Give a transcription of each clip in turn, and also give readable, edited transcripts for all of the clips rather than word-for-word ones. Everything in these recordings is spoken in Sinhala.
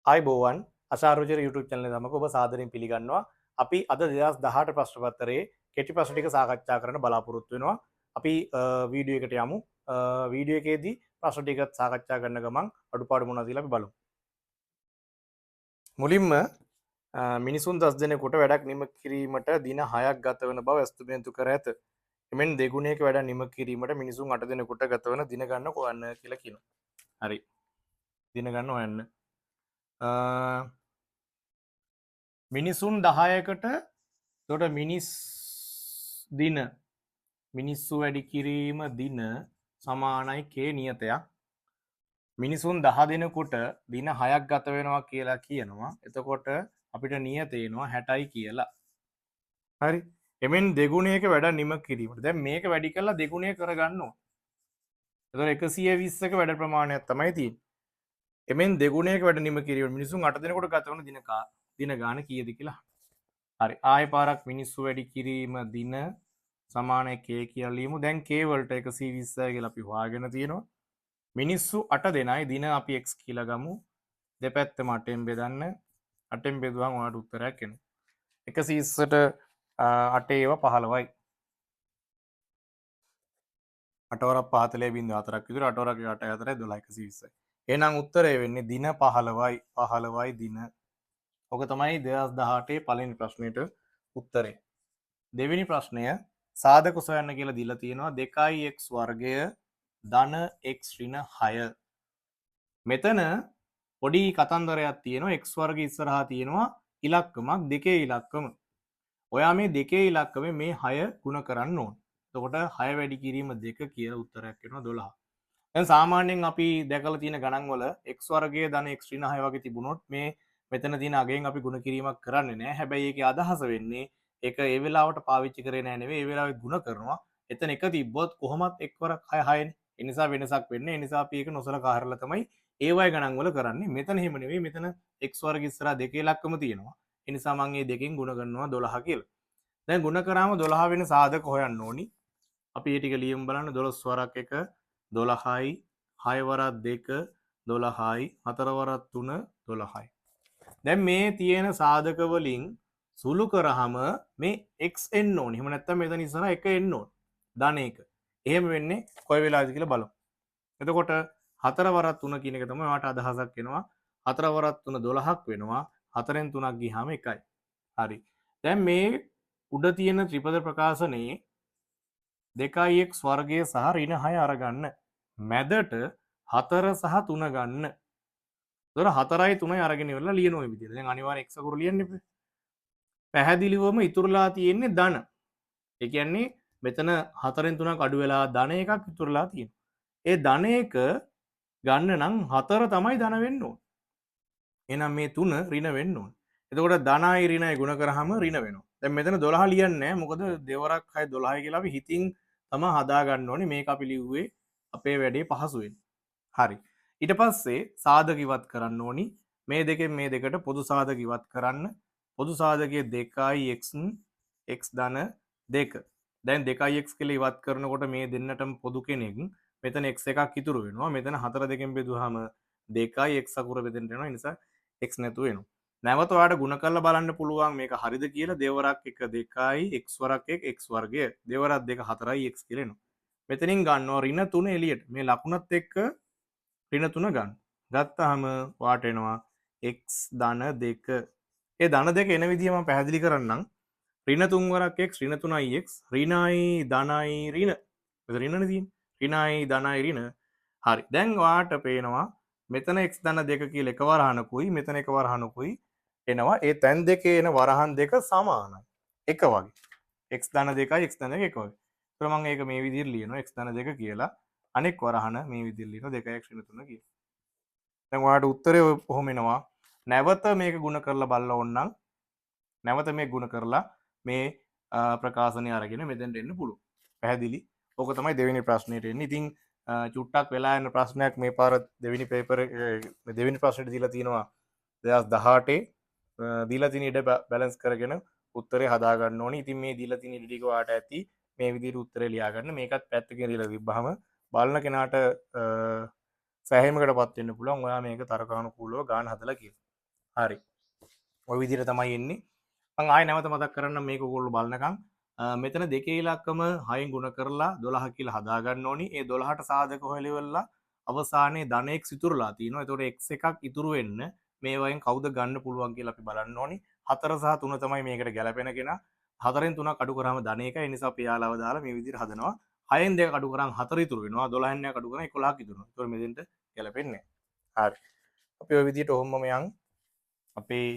ආයිබෝවන් අශාරෝචර YouTube channel එක තමයි ඔබ සාදරයෙන් පිළිගන්නවා. අපි අද 2018 ප්‍රශ්න පත්‍රයේ කෙටි ප්‍රශ්න ටික සාකච්ඡා කරන්න බලාපොරොත්තු වෙනවා. අපි වීඩියෝ එකට යමු. වීඩියෝ එකේදී ප්‍රශ්න ටික සාකච්ඡා කරන ගමන් අඩුපාඩු මොනවද කියලා අපි බලමු. මුලින්ම මිනිසුන් 10 දෙනෙකුට වැඩක් නිම කිරීමට දින 6ක් ගත වන බව ඇස්තුමේන්තු කර ඇත. එමෙන් දෙගුණයක වැඩ නිම කිරීමට මිනිසුන් 8 දෙනෙකුට ගත වන දින ගන්න හොයන්න කියලා කියනවා. හරි. දින ගන්න හොයන්න. මිනිසුන් 10කට තොට මිනිස් දින මිනිස්සු වැඩි කිරීම දින සමානයි කේ නියතයක්. මිනිසුන් 10 දෙනෙකුට දින 6ක් ගත වෙනවා කියලා කියනවා. එතකොට අපිට නියතේනවා 60යි කියලා. හරි. එමෙන් දෙගුණයක වැඩ නිම කිරීමට. දැන් මේක වැඩි කරලා දෙගුණය කරගන්න ඕන. එතකොට 120ක වැඩ ප්‍රමාණයක් තමයි තියෙන්නේ. එමෙන් දෙගුණයක වැඩ නිම කිරීමට මිනිසුන් 8 දෙනෙකුට ගත වන දින ගාන කීයද කියලා. හරි. ආයෙ පාරක් මිනිස්සු වැඩි කිරීම දින සමාන කේ කියලා ලියමු. දැන් k වලට 120යි කියලා අපි හොයාගෙන තියෙනවා. මිනිස්සු 8 දෙනයි දින අපි x කියලා ගමු. දෙපැත්තම 8ෙන් බෙදන්න. 8ෙන් බෙදුවම ඔයාලට උත්තරයක් එනවා. 120ට 8 ඒවා 15යි. 8 වරක් 45.4ක් විතර 8 වරක් 8 4යි 12 120යි. එහෙනම් උත්තරය වෙන්නේ දින 15යි 15යි දින. ඔක තමයි 2018 පළවෙනි ප්‍රශ්නෙට උත්තරේ. දෙවෙනි ප්‍රශ්නය සාධක සොයන්න කියලා දීලා තියෙනවා 2x වර්ගය ධන x ඍණ 6. මෙතන පොඩි කතන්දරයක් තියෙනවා x වර්ගය ඉස්සරහා තියෙනවා ඉලක්කමක් දෙකේ ඉලක්කම. ඔයා මේ දෙකේ ඉලක්කමේ මේ 6 ගුණ කරන්න ඕන. එතකොට 6 වැඩි කිරීම 2 කියලා උත්තරයක් එනවා 12. දැන් සාමාන්‍යයෙන් අපි දැකලා තියෙන ගණන් වල x වර්ගය ධන x ඍණ 6 වගේ තිබුණොත් මේ මෙතන තියෙන අගයෙන් අපි ගුණ කිරීමක් කරන්නේ නැහැ. හැබැයි ඒකේ අදහස වෙන්නේ ඒක ඒ වෙලාවට පාවිච්චි කරේ නැහැ නෙවෙයි. ඒ වෙලාවේ ගුණ කරනවා. එතන එක තිබ්බොත් කොහොමත් එක් වරක් 6 6නේ. ඒ නිසා වෙනසක් වෙන්නේ. ඒ නිසා අපි ඒක නොසලකා හරලා තමයි ඒ වගේ ගණන් වල කරන්නේ. මෙතන එහෙම නෙවෙයි. මෙතන x වර්ග ඉස්සරහා දෙකේ ඉලක්කම තියෙනවා. ඒ නිසා මම මේ දෙකෙන් ගුණ කරනවා 12 කියලා. දැන් ගුණ කරාම 12 වෙන සාධක හොයන්න ඕනි. අපි ඒ ටික ලියමු බලන්න. 12 වරක් 1 12යි 6 වරක් 2 12යි 4 වරක් 3 12යි. දැන් මේ තියෙන සාධක වලින් සුළු කරාම මේ x එන්න ඕනේ. එහෙම නැත්නම් මෙතන ඉස්සරහ 1 එන්න ඕනේ. ධන 1. එහෙම වෙන්නේ කොයි වෙලාවද කියලා බලමු. එතකොට 4 වරක් 3 කියන එක තමයි ඔයාලට අදහසක් එනවා. 4 වරක් 3 12ක් වෙනවා. 4ෙන් 3ක් ගියාම 1යි. හරි. දැන් මේ උඩ තියෙන ත්‍රිපද ප්‍රකාශනයේ 2x වර්ගය සහ ඍණ 6 අරගන්න. මැදට 4 සහ 3 ගන්න. එතකොට 4යි 3යි අරගෙන ඉවරලා ලියන ඔය විදිහට. දැන් අනිවාර්යෙන් x අකුරු ලියන්න එපා. පැහැදිලිවම ඉතුරුලා තියෙන්නේ ධන. ඒ කියන්නේ මෙතන 4ෙන් 3ක් අඩු වෙලා ධන එකක් ඉතුරුලා තියෙනවා. ඒ ධන එක ගන්න නම් 4 තමයි ධන වෙන්න ඕන. එහෙනම් මේ 3 ඍණ වෙන්න ඕන. එතකොට ධනයි ඍණයි ගුණ කරාම ඍණ වෙනවා. දැන් මෙතන 12 ලියන්නේ නැහැ. මොකද දෙවරක් 6 12යි කියලා අපි හිතින් තමයි හදා ගන්න ඕනේ. මේක අපි ලිව්වේ අපේ වැඩේ පහසු වෙන්න. හරි. ඊට පස්සේ සාධක ඉවත් කරන්න ඕනි. මේ දෙකෙන් මේ දෙකට පොදු සාධක ඉවත් කරන්න. පොදු සාධකයේ 2x x ධන 2. දැන් 2x කියලා ඉවත් කරනකොට මේ දෙන්නටම පොදු කෙනෙක්. මෙතන x එකක් ඉතුරු වෙනවා. මෙතන 4 දෙකෙන් බෙදුවාම 2යි x අකුර බෙදෙන්න වෙනවා. ඒ නිසා x නැතුව වෙනවා. නැවත ඔයාලට ගුණ කරලා බලන්න පුළුවන් මේක හරිද කියලා. දෙවරක් 1 2යි x වරක් 1 x වර්ගය. දෙවරක් 2 4යි x කියලා එනවා. මෙතනින් ගන්නවා ඍණ 3 එළියට. මේ ලකුණත් එක්ක ඍණ 3 ගන්න. ගත්තාම වාට එනවා x ධන 2. ඒ ධන 2 එන විදිය මම පැහැදිලි කරන්නම්. ඍණ 3 වරක් x ඍණ 3යි x ඍණයි ධනයි ඍණ. මෙතන ඍණනේ තියෙන්නේ. ඍණයි ධනයි ඍණ. හරි. දැන් වාට පේනවා මෙතන x ධන 2 කියලා එක වරහනකුයි මෙතන එක වරහනකුයි එනවා. ඒ තැන් දෙකේ එන වරහන් දෙක සමානයි. එක වගේ. x ධන 2යි x ධන 2 එක වගේ. ඒතර මම ඒක මේ විදිහට ලියනවා x ධන 2 කියලා. අනෙක් වරහන මේ විදිහට ලියනවා 2x ඍණ 3 කියලා. දැන් ඔයාලට උත්තරේ කොහොම එනවා? නැවත මේක ಗುಣ කරලා බලලා ඕනනම් නැවත මේ ಗುಣ කරලා මේ ප්‍රකාශනය අරගෙන මෙතෙන්ට එන්න පුළුවන්. පැහැදිලි? ඕක තමයි දෙවෙනි ප්‍රශ්නෙට එන්නේ. ඉතින් චුට්ටක් වෙලා යන ප්‍රශ්නයක් මේ පාර දෙවෙනි පේපර් දෙවෙනි ප්‍රශ්නෙට දීලා තියෙනවා 2018 දීලා තියෙන ඉඩ බැලන්ස් කරගෙන උත්තරේ හදා ගන්න ඕනේ. ඉතින් මේ දීලා තියෙන ඉඩ ටික ඔයාලට ඇති මේ විදිහට උත්තරේ ලියා ගන්න. මේකත් පැත්තකින් දීලා තිබ්බහම බලන කෙනාට සෑහීමකටපත් වෙන්න පුළුවන්. ඔයා මේක තර්කානුකූලව ගාන හදලා කියලා. හරි. ඔය විදිහට තමයි එන්නේ. මම ආයෙ නැවත මතක් කරන්න මේක ඔයගොල්ලෝ බලනකම් මෙතන දෙකේ ඉලක්කම 6න් ගුණ කරලා 12 කියලා හදා ගන්න ඕනි. ඒ 12ට සාධක හොයලිවලා අවසානයේ ධන x ඉතුරුලා තියෙනවා. එතකොට x එකක් ඉතුරු වෙන්න මේ වයින් කවුද ගන්න පුළුවන් කියලා අපි බලන්න ඕනි. 4 සහ 3 තමයි මේකට ගැලපෙන කෙනා. 4න් 3ක් අඩු කරාම ධන 1යි. ඒ නිසා අපි යාලව දාලා මේ විදිහට හදනවා. 6න් 2 අඩු කරාම 4 ඉතුරු වෙනවා. 12න් 2 අඩු කරාම 11ක් ඉතුරු වෙනවා. ඒතකොට මෙතෙන්ට ගැලපෙන්නේ නැහැ. හරි. අපි ওই විදිහට ඔහොමම යන් අපේ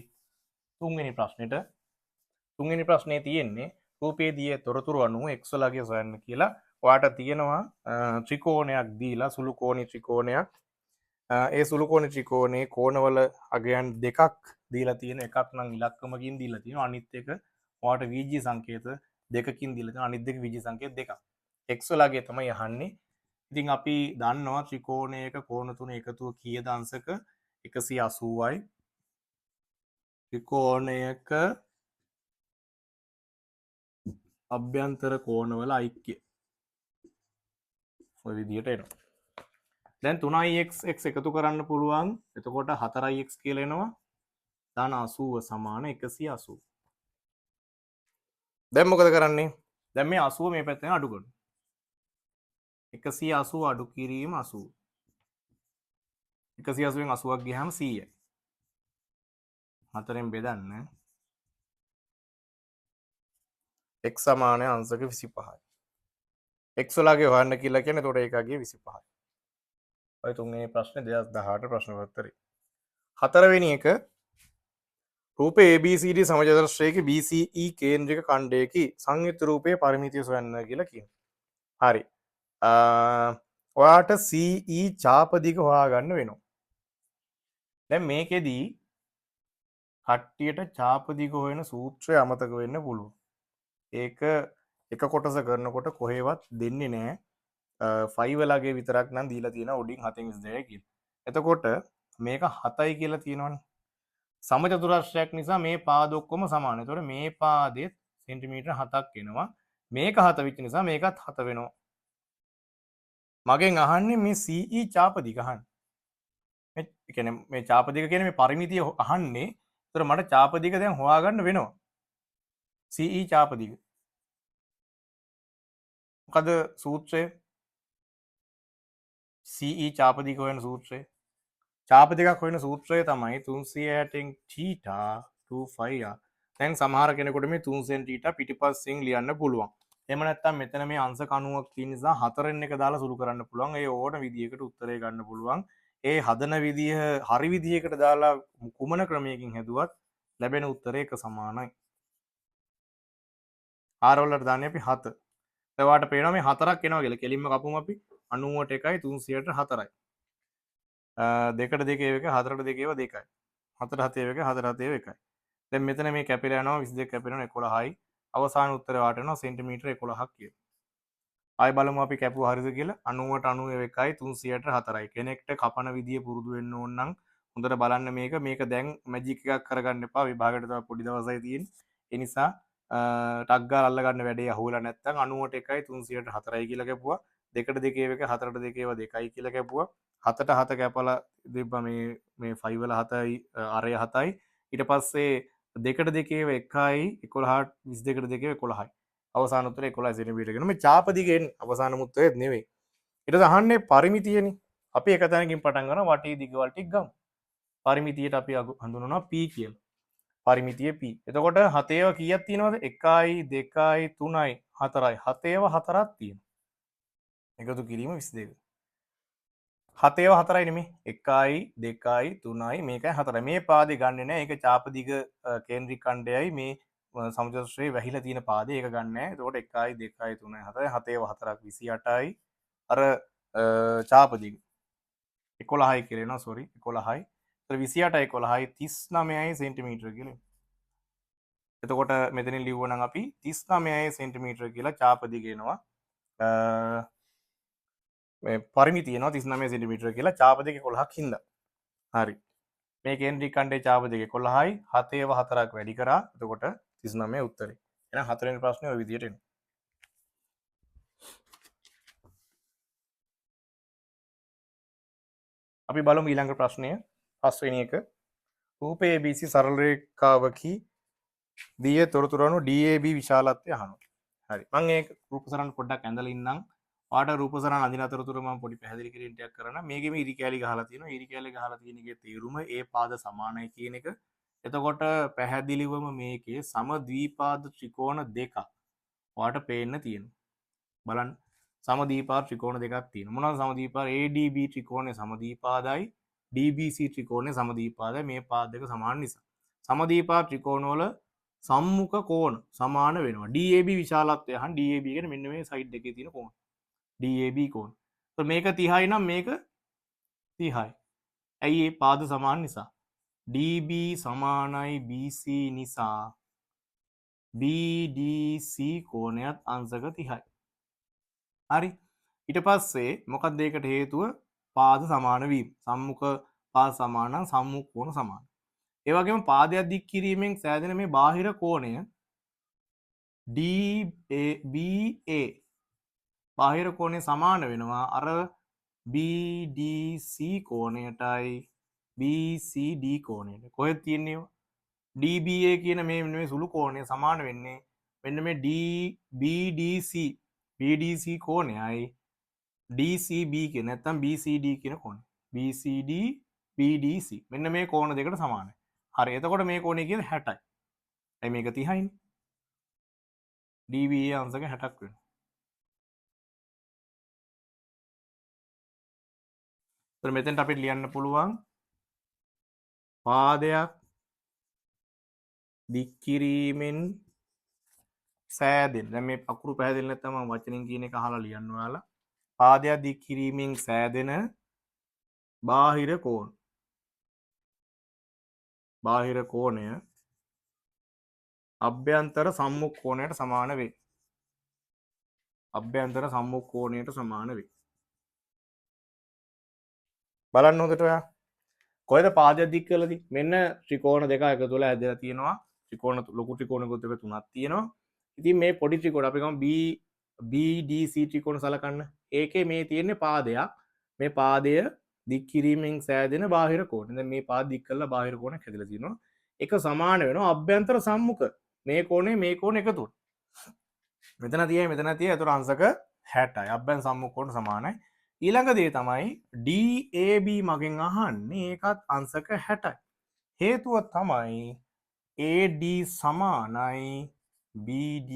තුන්වෙනි ප්‍රශ්නෙට. තුන්වෙනි ප්‍රශ්නේ තියෙන්නේ රූපේදී තොරතුරු අනුව x වලගේ සොයන්න කියලා. ඔයාට තියෙනවා ත්‍රිකෝණයක් දීලා සුළු කෝණී ත්‍රිකෝණයක්. ඒ සුළු කෝණී ත්‍රිකෝණේ කෝණවල අගයන් දෙකක් දීලා තියෙන එකක් නම් ඉලක්කමකින් දීලා තියෙනවා. අනිත් එක ඔයාට VG සංකේත දෙකකින් දීලා තියෙනවා. අනිත් දෙක VG සංකේත දෙකක්. x වලගේ තමයි අහන්නේ. ඉතින් අපි දන්නවා ත්‍රිකෝණයක කෝණ තුන එකතුව කීයද අංශක 180යි. ත්‍රිකෝණයක අභ්‍යන්තර කෝණවල ඓක්‍ය ඔය විදිහට එනවා. දැන් 3ix x එකතු කරන්න පුළුවන්. එතකොට 4ix කියලා එනවා. ධන 80 සමාන 180. දැන් මොකද කරන්නේ? දැන් මේ 80 මේ පැත්තෙන් අඩු කරනවා. 180 අඩු කිරීම 80. 180 න් 80ක් ගියහම 100යි. 4ෙන් බෙදන්න x සමානයි අංශක 25යි. x වලගේ හොයන්න කියලා කියන්නේ එතකොට ඒකගේ 25යි. ඔය තුන්වෙනි ප්‍රශ්නේ 2018 ප්‍රශ්න පත්‍රේ. හතරවෙනි එක රූපේ ABCD සමචතුරස්‍රයක BCE කේන්ද්‍රික ඛණ්ඩයකි සංයුක්ත රූපයේ පරිමිතිය සොයන්න කියලා කියනවා. හරි. ඔයාට CE ඡාපදික හොයාගන්න වෙනවා. දැන් මේකෙදී කට්ටියට ඡාපදික හොයන සූත්‍රය අමතක වෙන්න පුළුවන්. ඒක එක කොටස කරනකොට කොහෙවත් දෙන්නේ නැහැ. 5 වලගේ විතරක් නම් දීලා තියෙනවා උඩින් 7න් 22 කියලා. එතකොට මේක 7යි කියලා තියෙනවනේ. සමචතුරස්‍රයක් නිසා මේ පාද ඔක්කොම සමානයි. ඒතකොට මේ පාදෙත් සෙන්ටිමීටර 7ක් එනවා. මේක 7 වෙච්ච නිසා මේකත් 7 වෙනවා. මගෙන් අහන්නේ මේ CE ඡාපදික අහන්නේ. මේ කියන්නේ මේ ඡාපදික කියන්නේ මේ පරිමිතිය අහන්නේ. ඒතකොට මට ඡාපදික දැන් හොයාගන්න වෙනවා. CE ඡාපදික. මොකද සූත්‍රය? CE ඡාපදික හොයන සූත්‍රය. ඡාප දෙකක් හොයන සූත්‍රය තමයි 360න් θ 2ϕr. දැන් සමහර කෙනෙකුට මේ 300න් θ පිටිපස්සෙන් ලියන්න පුළුවන්. එහෙම නැත්නම් මෙතන මේ අංශ 90ක් තියෙන නිසා 4න් එක දාලා සුළු කරන්න පුළුවන්. ඒ ඕන විදියකට උත්තරේ ගන්න පුළුවන්. ඒ හදන විදිය හරි විදියකට දාලා කුමන ක්‍රමයකින් හැදුවත් ලැබෙන උත්තරේ එක සමානයි. r වලට දාන්නේ අපි 7. එතකොට පේනවා මේ 4ක් එනවා කියලා. කෙලින්ම කපමු අපි 90ට 1යි 300ට 4යි. දෙකට දෙකේ එක 4ට දෙකේව 2යි. 4ට 7 එක 4ට 7 එකයි. දැන් මෙතන මේ කැපිලා යනවා 22 කැපෙනවා 11යි. අවසාන උත්තරය වාට එනවා සෙන්ටිමීටර 11ක් කියලා. ආයෙ බලමු අපි කැපුවා හරිද කියලා. 90ට 91යි 300ට 4යි. කෙනෙක්ට කපන විදිය පුරුදු වෙන්න ඕන නම් හොඳට බලන්න මේක. මේක දැන් මැජික් එකක් කරගන්න එපා. විභාගයට තව පොඩි දවසයි තියෙන්නේ. ඒ නිසා ටක් ගාලා අල්ල ගන්න වැඩේ අහුවෙලා නැත්නම් 90ට 1යි 300ට 4යි කියලා කැපුවා. දෙකට දෙකේ එක 4ට දෙකේව 2යි කියලා කැපුවා. 7ට 7 කැපලා තිබ්බා මේ 5 වල 7යි අරය 7යි. ඊට පස්සේ දෙකට දෙකේව 1යි 11ට 22ට දෙකේව 11යි. අවසාන උත්තරේ 11 සෙන්ටිමීටර කියන මේ ඡාප දිගෙන් අවසාන උත්තරේ නෙවෙයි. ඊට පස්සේ අහන්නේ පරිමිතියනේ. අපි එක තැනකින් පටන් ගන්නවා වටේ දිගවල් ටික ගමු. පරිමිතියට අපි හඳුන්වනවා p කියලා. පරිමිතිය p. එතකොට 7ඒව කීයක් තියෙනවද? 1යි 2යි 3යි 4යි. 7ඒව 4ක් තියෙනවා. එකතු කිරීම 22. 7ඒව 4යි නෙමෙයි. 1යි 2යි 3යි මේකයි 4යි. මේ පාදේ ගන්නෙ නෑ. ඒක ඡාප දිග කේන්ද්‍රික ඛණ්ඩයයි මේ සමචතුරස්‍රයේ වැහිලා තියෙන පාදේ ඒක ගන්න නෑ. එතකොට 1යි 2යි 3යි 4යි 7ඒව 4ක් 28යි. අර ඡාප දිග 11යි කියලා එනවා. සෝරි 11යි. ඒතර 28යි 11යි 39යි සෙන්ටිමීටර කියලා. එතකොට මෙතනින් ලිව්වනම් අපි 39යි සෙන්ටිමීටර කියලා ඡාප දිග එනවා. මේ පරිමිතිය එනවා 39 සෙන්ටිමීටර කියලා ඡාප දෙක 11ක් හින්දා. හරි. මේ කේන්ද්‍රික ඛණ්ඩයේ ඡාප දෙක 11යි 7ඒව 4ක් වැඩි කරා. එතකොට 39 උත්තරේ. එහෙනම් හතරවෙනි ප්‍රශ්නේ ওই විදිහට එනවා. අපි බලමු ඊළඟ ප්‍රශ්නය. පස්වෙනි එක. රූප ABC සරල රේඛාවකි දිය තොරතුරු අනුව DAB විශාලත්වය අහනවා. හරි. මම ඒක රූප සරණ පොඩ්ඩක් ඇඳලා ඉන්නම්. ඔයාලට රූප සරණ අඳින අතරතුර මම පොඩි පැහැදිලි කිරීමක් කරන්න. මේකෙම ඉරි කැලි ගහලා තියෙනවා. ඉරි කැලි ගහලා තියෙන එකේ තේරුම ඒ පාද සමානයි කියන එක. එතකොට පැහැදිලිවම මේකේ සමද්විපාද ත්‍රිකෝණ දෙකක් ඔයාලට පේන්න තියෙනවා. බලන්න. සමදීපාද ත්‍රිකෝණ දෙකක් තියෙනවා. මොනවද සමදීපාද? ADB ත්‍රිකෝණය සමදීපාදයි DBC ත්‍රිකෝණය සමදීපාදයි මේ පාද දෙක සමාන නිසා. සමදීපාද ත්‍රිකෝණවල සම්මුඛ කෝණ සමාන වෙනවා. DAB විශාලත්වය අහන් DAB කියන්නේ මෙන්න මේ සයිඩ් එකේ තියෙන කෝණ. DAB කෝණ. તો මේක 30යි නම් මේක 30යි. ඇයි ඒ පාද සමාන නිසා. DB සමානයි BC නිසා BDC කෝණයත් අංශක 30යි. හරි. ඊට පස්සේ මොකක්ද ඒකට හේතුව? පාද සමාන වීම. සම්මුඛ පාද සමාන නම් සම්මුඛ කෝණ සමාන. ඒ වගේම පාදයක් දික් කිරීමෙන් සෑදෙන මේ බාහිර කෝණය DBA බාහිර කෝණය සමාන වෙනවා අර BDC කෝණයටයි BCD කෝණයට. කොහෙද තියෙන්නේ? DBA කියන මේ සුළු කෝණය සමාන වෙන්නේ මෙන්න මේ BDC කෝණයයි DCB කියන නැත්නම් BCD කියන කෝණය. BCD BDC මෙන්න මේ කෝණ දෙකට සමානයි. හරි. එතකොට මේ කෝණය කියන්නේ 60යි. එයි මේක 30යිනේ. DBA අංශක 60ක් වෙනවා. එතන මෙතෙන්ට අපිට ලියන්න පුළුවන් පාදයක් දික් කිරීමෙන් සෑදෙන. දැන් මේ අකුරු පැහැදිලි නැත්නම් මම වචනෙන් කියන එක අහලා ලියන්න ඔයාලා. පාදයක් දික් කිරීමෙන් සෑදෙන බාහිර කෝණ. බාහිර කෝණය අභ්‍යන්තර සම්මුඛ කෝණයට සමාන වේ. අභ්‍යන්තර සම්මුඛ කෝණයට සමාන වේ. බලන්න හොඳට ඔයා. කොහෙද පාදයක් දික් කරලා තියෙන්නේ? මෙන්න ත්‍රිකෝණ දෙක එකතු වෙලා ඇදලා තියෙනවා. ත්‍රිකෝණ ලොකු ත්‍රිකෝණකුත් එක තුනක් තියෙනවා. ඉතින් මේ පොඩි ත්‍රිකෝණ අපි ගමු BDC ත්‍රිකෝණ සලකන්න. ඒකේ මේ තියෙන්නේ පාදයක්. මේ පාදය දික් කිරීමෙන් සෑදෙන බාහිර කෝණ. දැන් මේ පාද දික් කරලා බාහිර කෝණයක් හැදලා තියෙනවා. එක සමාන වෙනවා අභ්‍යන්තර සම්මුඛ. මේ කෝණේ මේ කෝණ එකතු. මෙතන තියෙයි මෙතන තියෙයි. ඒතර අංශක 60යි. අභ්‍යන්තර සම්මුඛ කෝණ සමානයි. ඊළඟ දේ තමයි DAB මගෙන් අහන්නේ ඒකත් අංශක 60යි. හේතුව තමයි AD සමානයි BD.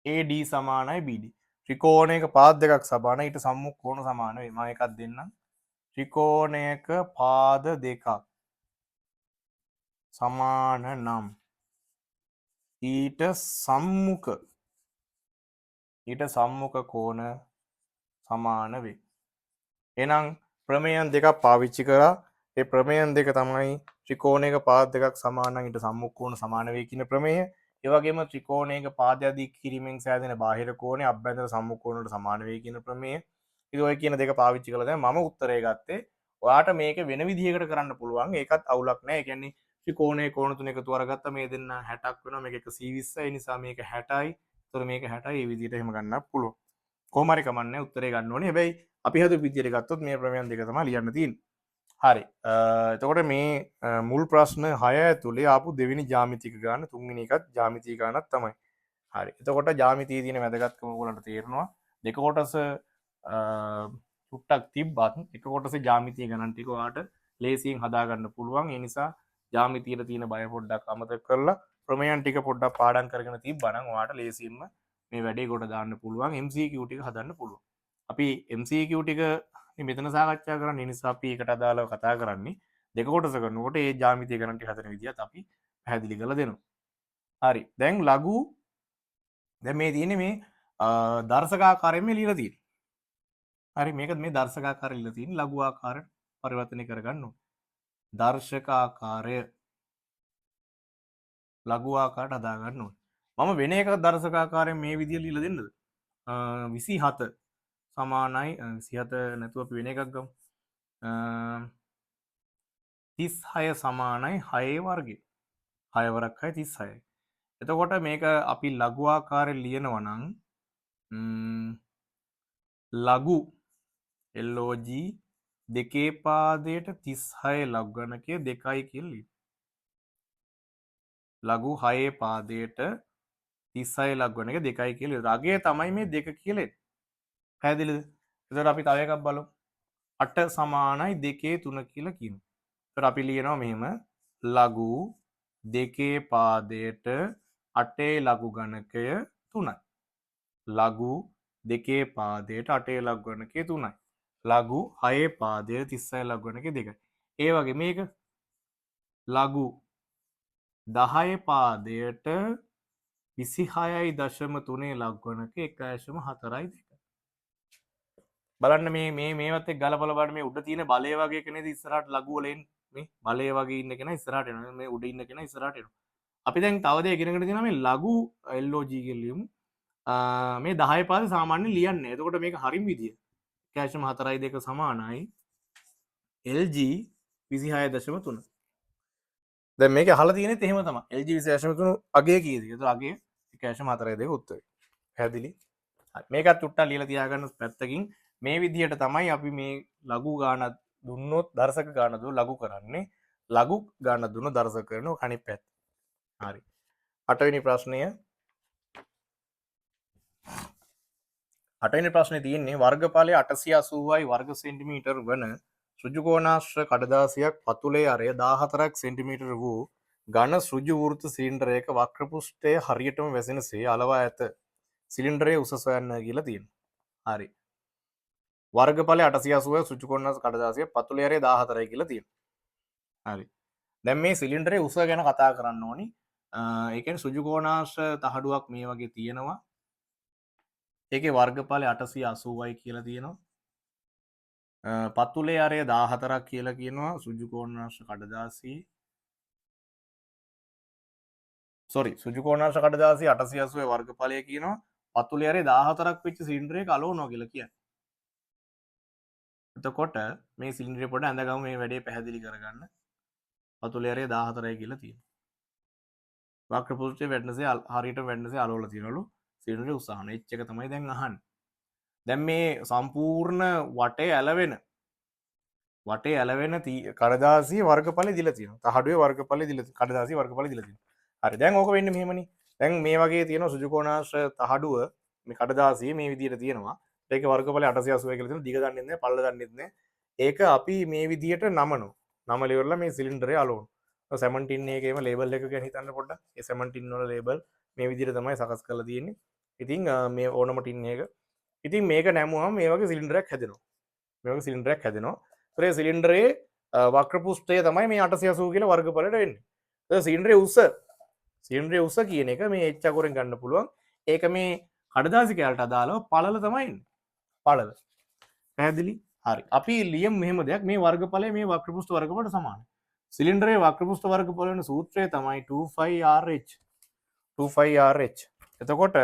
AD සමානයි BD. ත්‍රිකෝණයක පාද දෙකක් සමාන ඊට සම්මුඛ කෝණ සමාන වෙයි. මම එකක් දෙන්නම්. ත්‍රිකෝණයක පාද දෙකක් සමාන නම් ඊට සම්මුඛ කෝණ සමාන වේ. එහෙනම් ප්‍රමේයන් දෙකක් පාවිච්චි කරා. ඒ ප්‍රමේයන් දෙක තමයි ත්‍රිකෝණයක පාද දෙකක් සමාන නම් ඊට සම්මුඛ කෝණ සමාන වේ කියන ප්‍රමේය. ඒ වගේම ත්‍රිකෝණයක පාදයක් දික් කිරීමෙන් සෑදෙන බාහිර කෝණය අභ්‍යන්තර සම්මුඛ කෝණයට සමාන වේ කියන ප්‍රමේය. ඉතින් ඔය කියන දෙක පාවිච්චි කළා දැන් මම උත්තරය ගත්තේ. ඔයාට මේක වෙන විදිහකට කරන්න පුළුවන්. ඒකත් අවුලක් නැහැ. ඒ කියන්නේ ත්‍රිකෝණයේ කෝණ තුන එකතු කරගත්තා මේ දෙන්න 60ක් වෙනවා. මේක 120යි. ඒ නිසා මේක 60යි. ඒතර මේක 60යි. මේ විදිහට එහෙම ගන්නත් පුළුවන්. කොහොම හරි කමන්නේ උත්තරේ ගන්න ඕනේ. හැබැයි අපි හදපු විදිහට ගත්තොත් මේ ප්‍රමේයන් දෙක තමයි ලියන්න තියෙන්නේ. හරි. එතකොට මේ මුල් ප්‍රශ්න 6 ඇතුලේ ආපු දෙවෙනි ජ්‍යාමිතික ගාන තුන්වෙනි එකත් ජ්‍යාමිතික ගානක් තමයි. හරි. එතකොට ජ්‍යාමිතියේ තියෙන වැදගත්කම ඔයගොල්ලන්ට තේරෙනවා. දෙක කොටස චුට්ටක් තිබ්බත් එක කොටසේ ජ්‍යාමිතිය ගණන් ටික ඔයාලට ලේසියෙන් හදා ගන්න පුළුවන්. ඒ නිසා ජ්‍යාමිතියට තියෙන බය පොඩ්ඩක් අමතක කරලා ප්‍රමේයන් ටික පොඩ්ඩක් පාඩම් කරගෙන තිබ්බනම් ඔයාලට ලේසියෙන්ම මේ වැඩේ කොට දාන්න පුළුවන්. MCQ ටික හදන්න පුළුවන්. අපි MCQ ටික මෙතන සාකච්ඡා කරන්නේ නිසා අපි ඒකට අදාළව කතා කරන්නේ. දෙක කොටස කරනකොට ඒ ජ්‍යාමිතිය ගණන් ටික හදන විදිහත් අපි පැහැදිලි කරලා දෙනවා. හරි. දැන් ලඝු දැන් මේ තියෙන්නේ මේ දර්ශකාකාරයෙන් මේ ලියලා තියෙන්නේ. හරි මේක මේ දර්ශකාකාරයෙන් ලියලා තියෙන්නේ ලඝු ආකාරයට පරිවර්තනය කරගන්න ඕනේ. දර්ශකාකාරය ලඝු ආකාරයට හදා ගන්න ඕනේ. මම වෙන එකක් දර්ශකාකාරයෙන් මේ විදිහට ලියලා දෙන්නද? 27 සමානයි 27 නැතුව අපි වෙන එකක් ගමු. 36 සමානයි 6 වර්ගය. 6 වරක් 6 36යි. එතකොට මේක අපි ලඝු ආකාරයෙන් ලියනවා නම් ලඝු LOG දෙකේ පාදයට 36 ලඝු ගණකය 2යි කියලා ලියන්න. ලඝු 6 පාදයට 36 ලඝු ගණකය 2යි කියලා. රගය තමයි මේ 2 කියලා එන්නේ. පැහැදිලිද? එතකොට අපි තව එකක් බලමු. 8 සමානයි 2 3 කියලා කියමු. එතකොට අපි ලියනවා මෙහෙම ලඝු 2 පාදයට 8 ලඝු ගණකය 3යි. ලඝු 2 පාදයට 8 ලඝු ගණකය 3යි. ලඝු 6 පාදයට 36 ලඝු ගණකය 2යි. ඒ වගේ මේක ලඝු 10 පාදයට 26.3 ලඝු ගණකය 1.4යි 2. බලන්න මේවත් එක්ක ගලපලා බලන්න මේ උඩ තියෙන බලය වගේ කෙනෙක් ඉස්සරහට ලඝු වල එන්නේ. මේ බලය වගේ ඉන්න කෙනා ඉස්සරහට එනවා. මේ උඩ ඉන්න කෙනා ඉස්සරහට එනවා. අපි දැන් තව දෙයක් ඉගෙනගෙන තියෙනවා මේ ලඝු LOG කියලා ලියමු. මේ 10 පාද සාමාන්‍යයෙන් ලියන්නේ. එතකොට මේක හරිම විදිය. 1.4යි 2 සමානයි LG 26.3. දැන් මේක අහලා තියෙනෙත් එහෙම තමයි. LG 26.3 අගය කීයද? ඒතර අගය 1.4යි 2 උත්තරේ. පැහැදිලි? හරි. මේකත් චුට්ටක් ලියලා තියාගන්න පැත්තකින්. මේ විදිහට තමයි අපි මේ ලඝු ගානක් දුන්නොත් දර්ශක ගාන දුන්නොත් ලඝු කරන්නේ. ලඝු ගාන දුන්නොත් දර්ශක කරනවා අනිත් පැත්ත. හරි. 8 වෙනි ප්‍රශ්නය. 8 වෙනි ප්‍රශ්නේ තියෙන්නේ වර්ගඵලය 880යි වර්ග සෙන්ටිමීටර් වන ඍජු කෝණාශ්‍ර කඩදාසියක් පතුලේ අරය 14ක් සෙන්ටිමීටර වූ ඝන ඍජු වෘත්ත සිලින්ඩරයක වක්‍ර පෘෂ්ඨය හරියටම වැසෙනසේ අලවා ඇත. සිලින්ඩරයේ උස සොයන්න කියලා තියෙනවා. හරි. වර්ගඵලය 880 ඍජු කෝණාශ්‍ර කඩදාසියක් පතුලේ අරය 14යි කියලා තියෙනවා. හරි. දැන් මේ සිලින්ඩරයේ උස ගැන කතා කරන්න ඕනි. ඒ කියන්නේ ඍජු කෝණාශ්‍ර තහඩුවක් මේ වගේ තියෙනවා. ඒකේ වර්ගඵලය 880යි කියලා තියෙනවා. පතුලේ අරය 14ක් කියලා කියනවා ඍජු කෝණාශ්‍ර කඩදාසියේ. ඍජු කෝණාශ්‍ර කඩදාසිය 880 වර්ගඵලය කියනවා. පතුලේ අරය 14ක් වෙච්ච සිලින්ඩරයක අලවනවා කියලා කියන්නේ. එතකොට මේ සිලින්ඩරේ පොඩ ඇඳගමු මේ වැඩේ පැහැදිලි කරගන්න. පතුලේ අරය 14යි කියලා තියෙනවා. වක්‍ර පෘෂ්ඨයේ වැඩනසේ හරියට වැඩනසේ අලවලා තියෙනවලු සිලින්ඩරේ උස අහන. එච් එක තමයි දැන් අහන්නේ. දැන් මේ සම්පූර්ණ වටේ ඇලවෙන කඩදාසිය වර්ගඵලය දීලා තියෙනවා. තහඩුවේ වර්ගඵලය දීලා තියෙනවා. කඩදාසිය වර්ගඵලය දීලා තියෙනවා. හරි. දැන් ඕක වෙන්නේ මෙහෙමනේ. දැන් මේ වගේ තියෙන ඍජු කෝණාශ්‍ර තහඩුව මේ කඩදාසිය මේ විදිහට තියෙනවා. ඒකේ වර්ගඵලය 880 කියලා තියෙනවා. දිග දන්නෙත් නැහැ, පළල දන්නෙත් නැහැ. ඒක අපි මේ විදිහට නමනවා. නමල ඉවරලා මේ සිලින්ඩරේ අලවනවා. සැමන් ටින් එකේම ලේබල් එක ගැන හිතන්න පොඩ්ඩක්. ඒ සැමන් ටින් වල ලේබල් මේ විදිහට තමයි සකස් කරලා තියෙන්නේ. ඉතින් මේ ඕනම ටින් එක. ඉතින් මේක නැමුවම මේ වගේ සිලින්ඩරයක් හැදෙනවා. මේ වගේ සිලින්ඩරයක් හැදෙනවා. ඒ සිලින්ඩරයේ වක්‍ර පෘෂ්ඨය තමයි මේ 880 කියලා වර්ගඵලයට වෙන්නේ. ඒ සිලින්ඩරයේ උස කියන එක මේ h අකුරෙන් ගන්න පුළුවන්. ඒක මේ කඩදාසි කැලට අදාළව පළල තමයි එන්නේ. පළල. පැහැදිලි? හරි. අපි ලියමු මෙහෙම දෙයක්. මේ වර්ගඵලය මේ වක්‍ර පෘෂ්ඨ වර්ගඵලයට සමානයි. සිලින්ඩරයේ වක්‍ර පෘෂ්ඨ වර්ගඵල වෙන සූත්‍රය තමයි 25RH. 25RH. එතකොට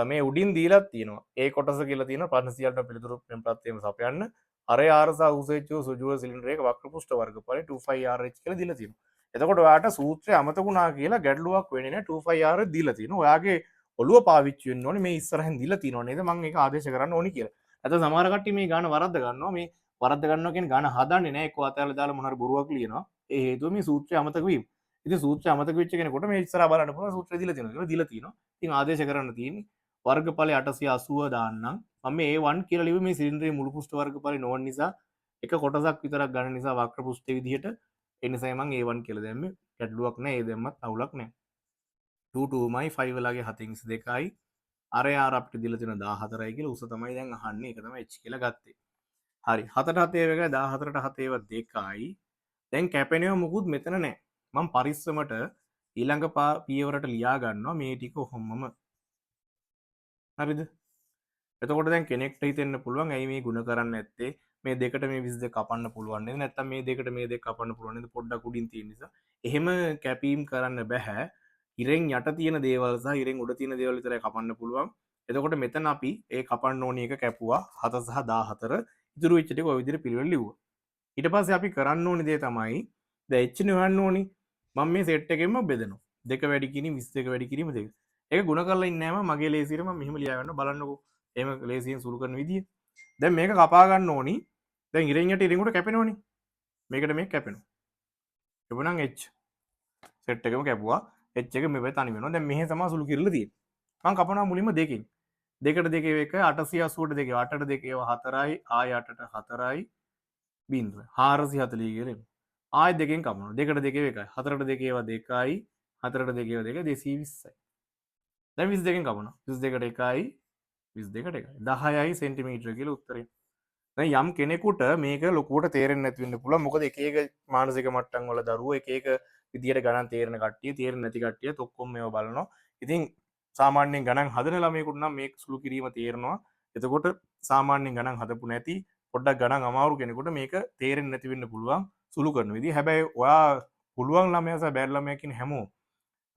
මේ උඩින් දීලා තියෙනවා. ඒ කොටස කියලා තියෙනවා ප්‍රශ්න සියල්ලට පිළිතුරු මෙන් ප්‍රත්‍යයෙන් සපයන්න. අරය ආරසා උසෙච්චෝ සුජුව සිලින්ඩරයක වක්‍ර පෘෂ්ඨ වර්ගඵලය 25RH කියලා දීලා තියෙනවා. එතකොට ඔයාට සූත්‍රය අමතකුණා කියලා ගැටලුවක් වෙන්නේ නැහැ. 25RH දීලා තියෙනවා. ඔයාගේ ඔළුව පාවිච්චි වෙන්න ඕනේ මේ ඉස්සරහින් දීලා තියෙනව නේද? මම ඒක ආදේශ කරන්න ඕනි කියලා. නැත්නම් සමහර කට්ටිය මේ ගාන වරද්ද ගන්නවා. මේ වරද්ද ගන්නවා කියන්නේ ගාන හදන්නේ නැහැ. එක්ක අතහැරලා දාලා මොන හරි බොරුවක් ලියනවා. ඒ හේතුව මේ සූත්‍රය අමතක වීම. ඉතින් සූත්‍රය අමතක වෙච්ච කෙනෙකුට මේ ඉස්සරහා බලන්න පුළුවන් සූත්‍රය දීලා තියෙනවා. ඒක දීලා තියෙනවා. ඉතින් ආදේශ කරන්න තියෙන්නේ වර්ගඵලය 880 දාන්නම්. මම මේ A1 කියලා ලිව්වේ මේ සිලින්ඩරයේ මුළු පෘෂ්ඨ වර්ගඵලය නොවන නිසා එක කොටසක් විතරක් ගන්න නිසා වක්‍ර පෘෂ්ඨයේ විදිහට ඒ නිසා මම A1 කියලා දැම්මේ. ගැටලුවක් නැහැ. ඒ දැම්මත් අවුලක් නැහැ. 2යි 5 වලගේ 7/2යි අරය ආර අපිට දීලා තියෙන 14යි කියලා උස තමයි දැන් අහන්නේ. ඒක තමයි h කියලා ගත්තේ. හරි. 7ට 7 එකයි 14ට 7 2යි. දැන් කැපෙනව මුකුත් මෙතන නැහැ. මම පරිස්සමට ඊළඟ පියවරට ලියා ගන්නවා මේ ටික කොහොමම. හරිද? එතකොට දැන් කෙනෙක්ට හිතෙන්න පුළුවන් ඇයි මේ ಗುಣ කරන්නේ නැත්තේ? මේ දෙකට මේ 22 කපන්න පුළුවන් නේද? නැත්නම් මේ දෙකට මේ දෙක කපන්න පුළුවන් නේද? පොඩ්ඩක් උඩින් තියෙන නිසා. එහෙම කැපීම් කරන්න බෑ. ඉරෙන් යට තියෙන දේවල් සහ ඉරෙන් උඩ තියෙන දේවල් විතරයි කපන්න පුළුවන්. එතකොට මෙතන අපි ඒ කපන්න ඕනි එක කැපුවා 7 සහ 14. ඉතුරු වෙච්ච ටික ඔය විදිහට පිළිවෙල ලිව්වා. ඊට පස්සේ අපි කරන්න ඕනි දේ තමයි දැන් h නෙවන්න ඕනි. මම මේ සෙට් එකෙන්ම බෙදනවා. 2 වැඩි කිරීම 22 වැඩි කිරීම 2. ඒක ಗುಣ කරලා ඉන්නේ නැහැ මම මගේ ලේසියට මම මෙහෙම ලියා ගන්නවා බලන්නකෝ. එහෙම ලේසියෙන් සුළු කරන විදිය. දැන් මේක කපා ගන්න ඕනි. දැන් ඉරෙන් යට ඉරෙන් උඩ කැපෙනවනේ. මේකට මේක කැපෙනවා. එපුණම් h සෙට් එකම කැපුවා. h එක මේ තනි වෙනවා. දැන් මෙහෙ තමයි සුළු කිරලා තියෙන්නේ. මම කපනවා මුලින්ම දෙකෙන්. දෙකට දෙකේ එක 880ට දෙකේ 8ට දෙකේ 4යි ආය 8ට 4යි බිංදුව 440 කියලා එනවා. ආය දෙකෙන් කපනවා. දෙකට දෙකේ එකයි. 4ට දෙකේ ඒවා 2යි 4ට දෙකේ ඒවා 2 220යි. දැන් 22කින් කපනවා. 22කට 1යි 22කට 1යි 10යි සෙන්ටිමීටර කියලා උත්තරේ. දැන් යම් කෙනෙකුට මේක ලොකුවට තේරෙන්නේ නැති වෙන්න පුළුවන්. මොකද එක එක මානසික මට්ටම් වල දරුවෝ එක එක විදියට ගණන් තේරෙන කට්ටිය තේරෙන්නේ නැති කට්ටියත් ඔක්කොම මේවා බලනවා. ඉතින් සාමාන්‍යයෙන් ගණන් හදන ළමයෙකුට නම් මේ සුළු කිරීම තේරෙනවා. එතකොට සාමාන්‍යයෙන් ගණන් හදපු නැති පොඩ්ඩක් ගණන් අමාරු කෙනෙකුට මේක තේරෙන්නේ නැති වෙන්න පුළුවන් සුළු කරන විදිහ. හැබැයි ඔයා පුළුවන් ළමයා සහ බැරි ළමයා කියන හැමෝම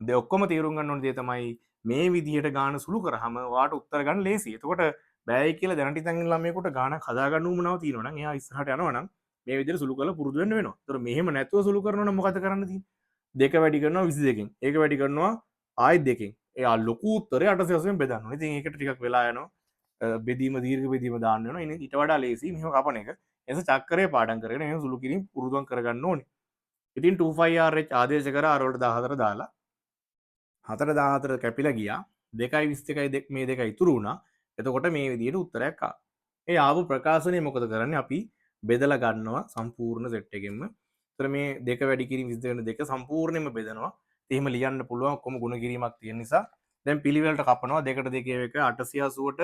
ද ඔක්කොම තේරුම් ගන්න ඕන දේ තමයි මේ විදිහට ගාන සුළු කරාම ඔයාට උත්තර ගන්න ලේසියි. එතකොට බෑයි කියලා දැනට ඉතින් ළමයෙකුට ගානක් හදාගන්න උවමනාව තියෙනවා නම් එයා ඉස්සරහට යනවා නම් මේ විදිහට සුළු කරලා පුරුදු වෙන්න වෙනවා. ඒතර මෙහෙම නැතුව සුළු කරනවා නම් මොකද කරන්න තියෙන්නේ? දෙක වැඩි කරනවා 22කින්. ඒක වැඩි කරනවා ආයෙත් දෙකෙන්. එයා ලොකු උත්තරේ 880ෙන් බෙදන්න ඕනේ. ඉතින් ඒකට ටිකක් වෙලා යනවා. බෙදීම දීර්ඝ බෙදීම දාන්න වෙනවා. ඉතින් ඊට වඩා ලේසි මෙහෙම කපන එක. එතකොට චක්‍රය පාඩම් කරගෙන එහෙම සුළු කිරීම පුරුදුම් කරගන්න ඕනේ. ඉතින් 25RH ආදේශ කර R වලට 14 දාලා 4 කැපිලා ගියා 2.21 මේ දෙක ඉතුරු වුණා. එතකොට මේ විදිහට උත්තරයක් ආවා. ඒ ආපු ප්‍රකාශනය මොකද කරන්නේ? අපි බෙදලා ගන්නවා සම්පූර්ණ සෙට් එකෙන්ම. ඒතර මේ දෙක වැඩි කිරීම 22 වෙන දෙක සම්පූර්ණයෙන්ම බෙදනවා. එහෙම ලියන්න පුළුවන් ඔක්කොම ගුණ කිරීමක් තියෙන නිසා දැන් පිළිවෙලට කපනවා 2ට 2 එක 880ට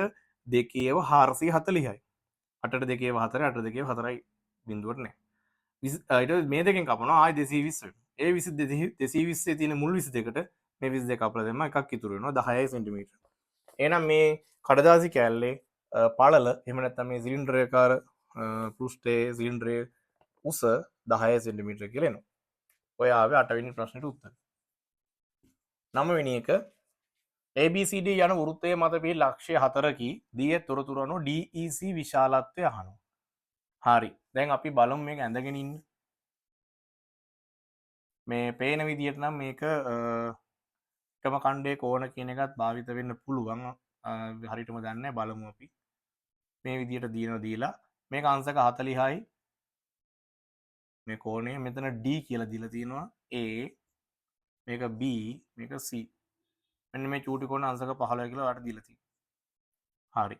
2 440යි. 8ට 2 4 8ට 2 4යි බිඳුවට නෑ. ඊට මේ දෙකෙන් කපනවා ආයෙ 220 වෙනවා. ඒ 220 තියෙන මුල් 22ට මේ 22 කපලා දැම්ම එකක් ඉතුරු වෙනවා 10 සෙන්ටිමීටර. එහෙනම් මේ කඩදාසි කෑල්ලේ පළල එහෙම නැත්නම් මේ සිලින්ඩරේකාර පෘෂ්ඨයේ සිලින්ඩරයේ උස 10 සෙන්ටිමීටර කියලා එනවා. ඔය ආවේ 8 වෙනි ප්‍රශ්නෙට උත්තර. 9 වෙනි එක ABCD යන වෘත්තයේ මත පිහි ලක්ෂ්‍ය 4කි දී තොරතුරු අනුව DEC විශාලත්වය අහනවා. හරි. දැන් අපි බලමු මේක ඇඳගෙන ඉන්න. මේ පේන විදිහට නම් මේක එකම කණ්ඩේ කෝණ කියන එකත් භාවිත වෙන්න පුළුවන්. හරියටම දන්නේ නැහැ බලමු අපි. මේ විදිහට දිනනවා දීලා මේක අංශක 40යි. මේ කෝණය මෙතන D කියලා දීලා තියෙනවා A මේක B මේක C. මෙන්න මේ චූටි කෝණ අංශක 15 කියලා ඔයාලට දීලා තියෙනවා. හරි.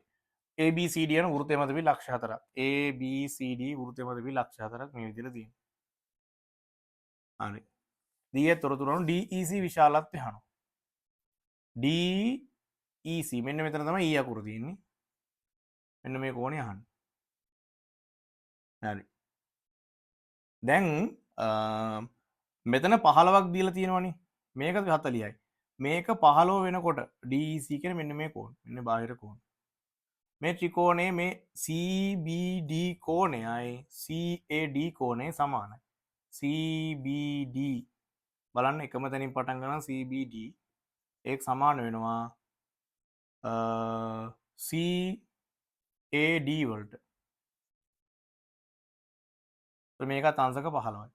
ABCD යන වෘත්තය මත පිහි ලක්ෂ්‍ය 4ක්. ABCD වෘත්තය මත පිහි ලක්ෂ්‍ය 4ක් මේ විදිහට තියෙනවා. හරි. දී තොරතුරු අනුව DEC විශාලත්වය අහනවා. DEC මෙන්න මෙතන තමයි E අකුර තියෙන්නේ. මෙන්න මේ කෝණය අහන්න. හරි. දැන් මෙතන 15ක් දීලා තියෙනවනේ. මේක 40යි. මේක 15 වෙනකොට DEC කියන මෙන්න මේ කෝණ. මෙන්න බාහිර කෝණ. මේ ත්‍රිකෝණයේ මේ CBD කෝණයයි CAD කෝණය සමානයි. CBD බලන්න එකම තැනින් පටන් ගන්න CBD ඒක සමාන වෙනවා CAD වලට. මේකත් අංශක 15යි.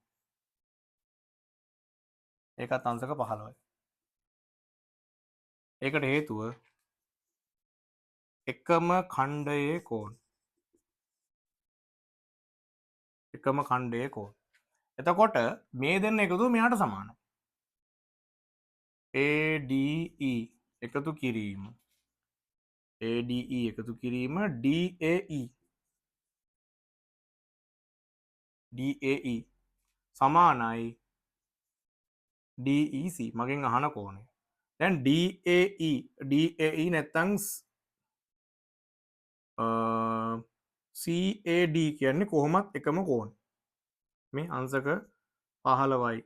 ඒකත් අංශක 15යි. ඒකට හේතුව එකම ඛණ්ඩයේ කෝණ. එකම ඛණ්ඩයේ කෝණ. එතකොට මේ දෙන්න එකතු මෙයාට සමානයි. ADE එකතු කිරීම ADE එකතු කිරීම DAE සමානයි DEC මගෙන් අහන කෝණය. දැන් DAE නැත්තම් CAD කියන්නේ කොහොමත් එකම කෝණ. මේ අංශක 15යි.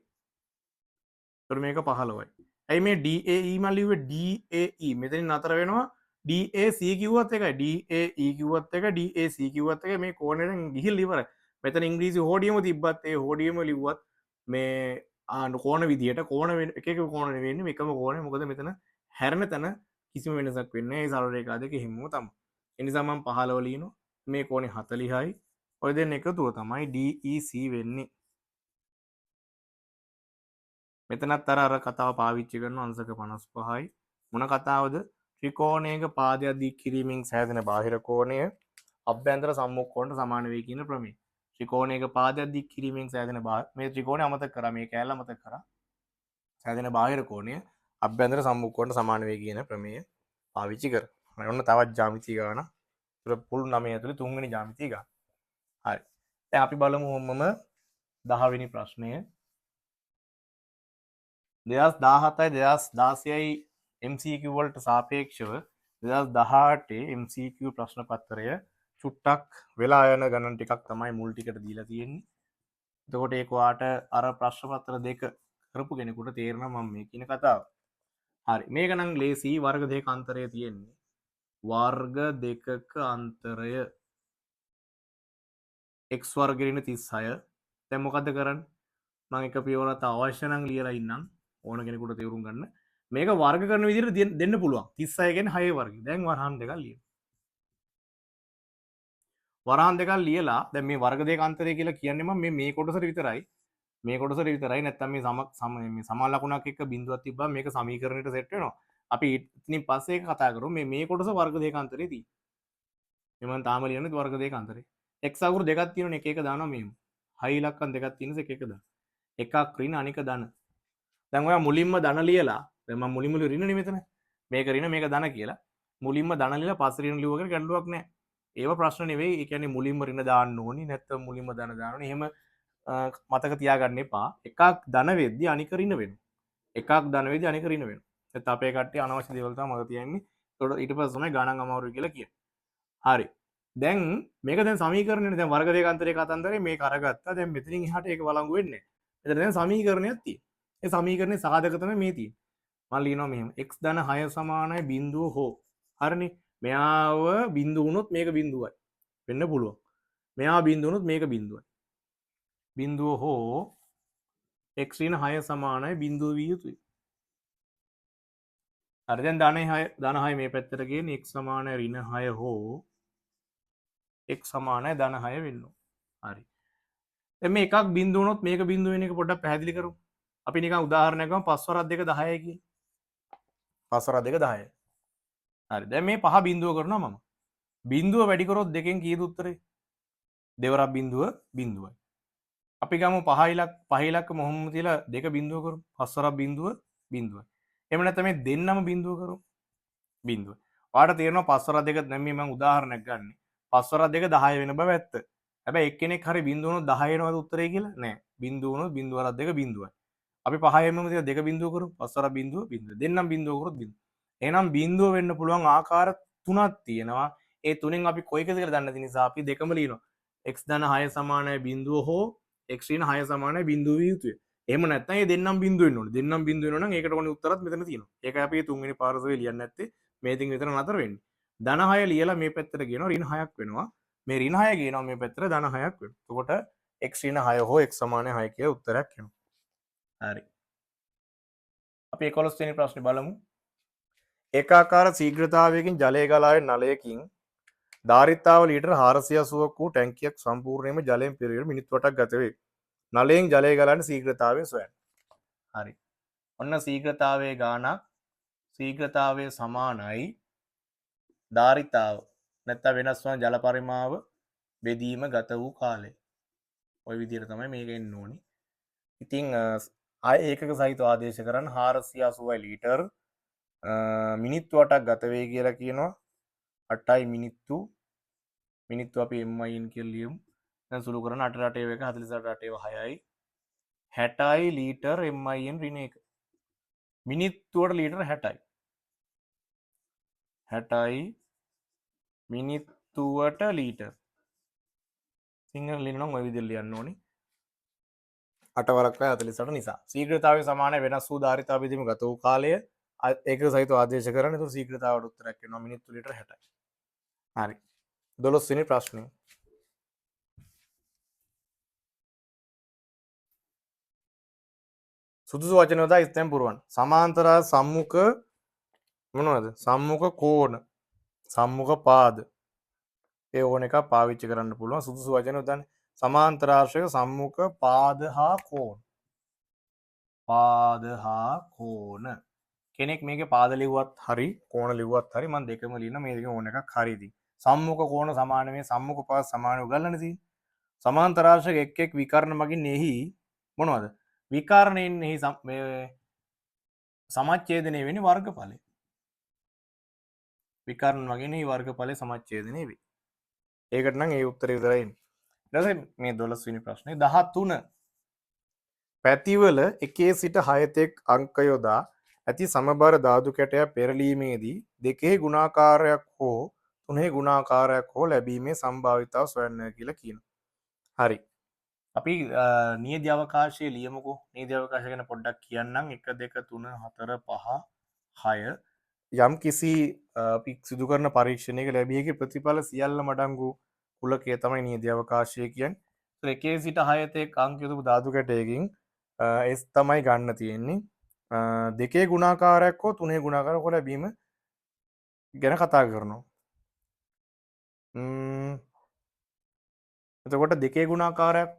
ඒතර මේක 15යි. ඇයි මේ DAE මම ලිව්වේ DAE මෙතනින් නතර වෙනවා DAC කිව්වත් එකයි DAE කිව්වත් එකයි DAC කිව්වත් එකයි මේ කෝණයෙන් ගිහිල්ලා ඉවරයි. මෙතන ඉංග්‍රීසි හෝඩියම තිබ්බත් ඒ හෝඩියම ලිව්වත් මේ කෝණ විදියට කෝණ එක එක කෝණ වෙන්නේ එකම කෝණය. මොකද මෙතන හැරෙන තැන කිසිම වෙනසක් වෙන්නේ නැහැ. ඒ සරල රේඛා දෙක හිමම තමයි. ඒ නිසා මම 15 ලියනවා. මේ කෝණේ 40යි. ඔය දෙන්න එකතුව තමයි DEC වෙන්නේ. මෙතනත් අර කතාව පාවිච්චි කරන අංශක 55යි. මොන කතාවද? ත්‍රිකෝණයක පාදයක් දික් කිරීමෙන් සෑදෙන බාහිර කෝණය අභ්‍යන්තර සම්මුඛකෝණට සමාන වේ කියන ප්‍රමේය. ත්‍රිකෝණයක පාදයක් දික් කිරීමෙන් සෑදෙන මේ ත්‍රිකෝණය අමතක කරා මේ කෑල්ල අමතක කරා. සෑදෙන බාහිර කෝණය අභ්‍යන්තර සම්මුඛකෝණට සමාන වේ කියන ප්‍රමේය පාවිච්චි කර. ඔන්න තවත් ජ්‍යාමිතිය ගාන. පුළුල් 9 ඇතුලේ තුන්වෙනි ජ්‍යාමිතිය ගාන. හරි. දැන් අපි බලමු ඔන්නම 10 වෙනි ප්‍රශ්නය. 2017යි 2016යි MCQ වලට සාපේක්ෂව 2018 MCQ ප්‍රශ්න පත්‍රය චුට්ටක් වෙලා යන ගණන් ටිකක් තමයි මුල් ටිකට දීලා තියෙන්නේ. එතකොට ඒක ඔයාට අර ප්‍රශ්න පත්‍ර දෙක කරපු කෙනෙකුට තේරෙනවා මම මේ කියන කතාව. හරි. මේක නම් ලේසි වර්ග දෙක අන්තරය තියෙන්නේ. වර්ග දෙකක අන්තරය x වර්ගෙ ඉන්න 36. දැන් මොකද කරන්නේ? මම එක පියවරක් අවශ්‍ය නම් ලියලා ඉන්නම්. ඕන කෙනෙකුට තේරුම් ගන්න. මේක වර්ග කරන විදිහට දෙන්න පුළුවන්. 36 කියන්නේ 6 වර්ගය. දැන් වරහන් දෙකක් ලියන්න. වරහන් දෙකක් ලියලා දැන් මේ වර්ග දෙක අන්තරය කියලා කියන්නේ මම මේ කොටසට විතරයි. මේ කොටසට විතරයි නැත්තම් මේ මේ සමාන ලකුණක් එක්ක බිඳුවක් තිබ්බම මේක සමීකරණයට සෙට් වෙනවා. අපි ඉතින් පස්සේ ඒක කතා කරමු. මේ කොටස වර්ග දෙක අන්තරේ තියෙන්නේ. මම තාම ලියන්නේ වර්ග දෙක අන්තරේ. x අකුරු දෙකක් තියෙනවනේ එක එක දානවා මෙහෙම. හයි ඉලක්කම් දෙකක් තියෙනස එක එක දාන. එකක් ඍණ අනික ධන. දැන් ඔයා මුලින්ම ධන ලියලා දැන් මම මුලින්ම ඍණනේ මෙතන. මේක ඍණ මේක ධන කියලා. මුලින්ම ධන ලියලා පස්සේ ඍණ ලියුවා කියලා ගැටලුවක් නැහැ. ඒව ප්‍රශ්න නෙවෙයි. ඒ කියන්නේ මුලින්ම ඍණ දාන්න ඕනි නැත්නම් මුලින්ම ධන දාන්න ඕනි. එහෙම මතක තියාගන්න එපා. එකක් ධන වෙද්දී අනික ඍණ වෙනවා. එකක් ධන වෙද්දී අනික ඍණ වෙනවා. ඒත් අපේ කට්ටිය අනවශ්‍ය දේවල් තමයි මතක තියන්නේ. ඒකට ඊට පස්සේ තමයි ගණන් අමාරුයි කියලා කියන්නේ. හරි. දැන් මේක දැන් සමීකරණයනේ. දැන් වර්ග දෙක අන්තරේ කතන්දරේ මේක අරගත්තා. දැන් මෙතනින් එහාට ඒක වළංගු වෙන්නේ නැහැ. එතන දැන් සමීකරණයක් තියෙනවා. ඒ සමීකරණේ සාධක තමයි මේ තියෙන්නේ. මම ලියනවා මෙහෙම. x ධන 6 සමානයි බිඳුව හෝ. හරිනේ. මෙයාව බිඳුව වුණොත් මේක බිඳුවයි. වෙන්න පුළුවන්. මෙයා බිඳුව වුණොත් මේක බිඳුවයි. බිඳුව හෝ x ඍණ 6 සමානයි බිඳුව විය යුතුයි. හරි දැන් ධන 6 මේ පැත්තට ගේන x සමානයි ඍණ 6 හෝ x සමානයි ධන 6 වෙන්න ඕන. හරි. දැන් මේ එකක් බිඳුව වුණොත් මේක බිඳුව වෙන එක පොඩ්ඩක් පැහැදිලි කරමු. අපි නිකන් උදාහරණයක් ගමු 5 වරක් 2 10යි කියලා. 5 වරක් 2 10යි. හරි. දැන් මේ පහ බිඳුව කරනවා මම. බිඳුව වැඩි කරොත් දෙකෙන් කීයද උත්තරේ? දෙවරක් බිඳුව බිඳුවයි. අපි ගමු පහ ඉලක්ක මොහොම තියලා දෙක බිඳුව කරමු. 5 වරක් බිඳුව බිඳුවයි. එහෙම නැත්නම් මේ දෙන්නම බිඳුව කරමු. බිඳුව. ඔයාලට තේරෙනවා 5 වරක් 2 දැන් මේ මම උදාහරණයක් ගන්න. 5 වරක් 2 10 වෙන බව ඇත්ත. හැබැයි එක්කෙනෙක් හරි බිඳුව වුණොත් 10 වෙනවද උත්තරේ කියලා? නෑ. බිඳුව වුණොත් බිඳුව වරක් 2 බිඳුවයි. අපි 5 එන්නම තියලා දෙක බිඳුව කරමු. 5 වරක් බිඳුව බිඳුව. දෙන්නම් බිඳුව කරොත් බිඳුව. එහෙනම් බිඳුව වෙන්න පුළුවන් ආකාර තුනක් තියෙනවා. ඒ තුනෙන් අපි කොයිකද කියලා දන්නේ නැති නිසා අපි දෙකම ලියනවා. x ධන 6 සමානයි බිඳුව හෝ x ඍණ 6 සමානයි බිඳුව විය යුතුය. එහෙම නැත්නම් මේ දෙන්නම් බිඳුව වෙන්න ඕනේ. දෙන්නම් බිඳුව වෙනවා නම් ඒකට ඕනේ උත්තරත් මෙතන තියෙනවා. ඒකයි අපි තුන්වෙනි පාරසවේ ලියන්නේ නැත්තේ. මේ දෙක විතර නතර වෙන්නේ. ධන 6 ලියලා මේ පැත්තට ගේනවා ඍණ 6ක් වෙනවා. මේ ඍණ 6 ගේනවා මේ පැත්තට ධන 6ක් වෙනවා. එතකොට x ඍණ 6 හෝ x සමානයි 6 කියලා උත්තරයක් එනවා. හරි. අපි 11 වෙනි ප්‍රශ්නේ බලමු. ඒකාකාර ශීඝ්‍රතාවයකින් ජලය ගලා යන නලයකින් ධාරිතාව ලීටර් 480ක් වූ ටැංකියක් සම්පූර්ණයෙන්ම ජලයෙන් පිරීමට මිනිත්තු 8ක් ගත වේ. නලයෙන් ජලය ගලන ශීඝ්‍රතාවය සොයන්න. හරි. ඔන්න ශීඝ්‍රතාවයේ ගානක් ශීඝ්‍රතාවය සමානයි ධාරිතාව නැත්නම් වෙනස් වන ජල පරිමාව බෙදීම ගත වූ කාලය. ওই විදිහට තමයි මේක එන්න ඕනි. ඉතින් ආය ඒකක සහිතව ආදේශ කරන්න 480 ලීටර් මිනිත්තු 8ක් ගත වේ කියලා කියනවා. 8යි මිනිත්තු අපි MIN කියලා ලියමු. දැන් සුළු කරන 8 8 1 48 8 6යි 60යි ලීටර් MIN ඍණ 1. මිනිත්තුවට ලීටර් 60යි. 60යි මිනිත්තුවට ලීටර්. සිංහල ලියන නම් ওই විදිහට ලියන්න ඕනේ. 8 වරක් 48 නිසා. ශීඝ්‍රතාවය සමාන වෙනස් වූ ධාරිතාව බෙදීම ගත වූ කාලය ඒක සහිතව ආදේශ කරන්න. ඒක ශීඝ්‍රතාවට උත්තරයක් වෙනවා මිනිත්තු ලීටර් 60යි. හරි. 12 වෙනි ප්‍රශ්නය. සුදුසු වචන යොදා ස්තැම් පුරවන්න. සමාන්තර සම්මුඛ මොනවද? සම්මුඛ කෝණ, සම්මුඛ පාද. ඒ ඕන එකක් පාවිච්චි කරන්න පුළුවන්. සුදුසු වචන යොදන්න. සමාන්තරාශ්‍රයක සම්මුඛ පාද හා කෝණ. පාද හා කෝණ. කෙනෙක් මේකේ පාද ලිව්වත් හරි, කෝණ ලිව්වත් හරි මම දෙකම ලියන මේ දෙකෙන් ඕන එකක් හරියදී. සම්මුඛ කෝණ සමාන මේ සම්මුඛ පස් සමාන උගල්ලානේ තියෙන්නේ. සමාන්තර රාශියක එක් එක් විකර්ණ මගින් එහි මොනවද? විකර්ණයෙන් එහි මේ සමච්ඡේදනය වෙන්නේ වර්ගඵලය. විකර්ණ මගින් එහි වර්ගඵලය සමච්ඡේදනය වේ. ඒකට නම් ඒ උත්තරේ විතරයි එන්නේ. ඊට පස්සේ මේ 12 වෙනි ප්‍රශ්නේ 13 පැතිවල 1 සිට 6 තෙක් අංක යොදා ඇති සමබර ධාතු කැටයක් පෙරලීමේදී දෙකෙහි ගුණාකාරයක් හෝ තුනෙහි ගුණාකාරයක් හෝ ලැබීමේ සම්භාවිතාව සොයන්න කියලා කියනවා. හරි. අපි නියති අවකාශයේ ලියමුකෝ. නියති අවකාශය ගැන පොඩ්ඩක් කියන්නම්. 1 2 3 4 5 6 යම් කිසි අපි සිදු කරන පරීක්ෂණයක ලැබිය හැකි ප්‍රතිඵල සියල්ලම අඩංගු කුලකය තමයි නියති අවකාශය කියන්නේ. ඒක 1 සිට 6 තෙක් අංක යොදපු ධාතු කැටයකින් S තමයි ගන්න තියෙන්නේ. දෙකේ ගුණාකාරයක් හෝ තුනේ ගුණාකාරයක් හෝ ලැබීම ගැන කතා කරනවා. එතකොට දෙකේ ගුණාකාරයක්